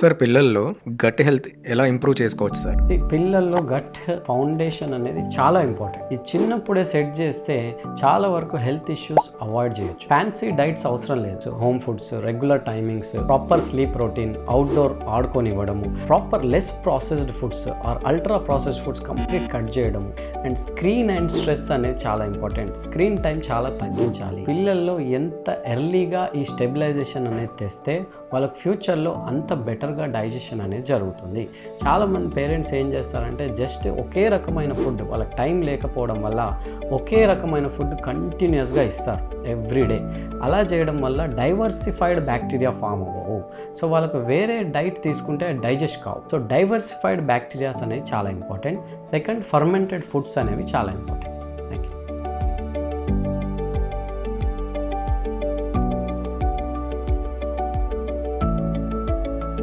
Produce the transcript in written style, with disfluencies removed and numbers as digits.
Sir పిల్లల్లో gut health ఎలా improve చేసుకోవచ్చు సార్? పిల్లల్లో గట్ ఫౌండేషన్ అనేది చాలా ఇంపార్టెంట్. ఇది చిన్నప్పుడే సెట్ చేస్తే చాలా వరకు హెల్త్ ఇష్యూస్ అవాయిడ్ చేయొచ్చు. ఫ్యాన్సీ డైట్స్ అవసరం లేదు. Home foods, regular timings, proper sleep routine, outdoor ఆడుకోనివ్వడము, proper less processed foods or ultra processed foods complete cut చేయడము, అండ్ స్క్రీన్ అండ్ స్ట్రెస్ అనేది చాలా ఇంపార్టెంట్. స్క్రీన్ టైం చాలా తగ్గించాలి. పిల్లల్లో ఎంత ఎర్లీగా ఈ స్టెబిలైజేషన్ అనేది తెస్తే వాళ్ళకి ఫ్యూచర్లో అంత బెటర్గా డైజెషన్ అనేది జరుగుతుంది. చాలామంది పేరెంట్స్ ఏం చేస్తారంటే జస్ట్ ఒకే రకమైన ఫుడ్, వాళ్ళకి టైం లేకపోవడం వల్ల ఒకే రకమైన ఫుడ్ కంటిన్యూస్గా ఇస్తారు ఎవ్రీడే. అలా చేయడం వల్ల డైవర్సిఫైడ్ బ్యాక్టీరియా ఫామ్ అవ్వవు. సో వాళ్ళకు వేరే డైట్ తీసుకుంటే డైజెస్ట్ కావు. సో డైవర్సిఫైడ్ బ్యాక్టీరియాస్ అనేవి చాలా ఇంపార్టెంట్. సెకండ్, ఫర్మెంటెడ్ ఫుడ్స్ అనేవి చాలా ఇంపార్టెంట్.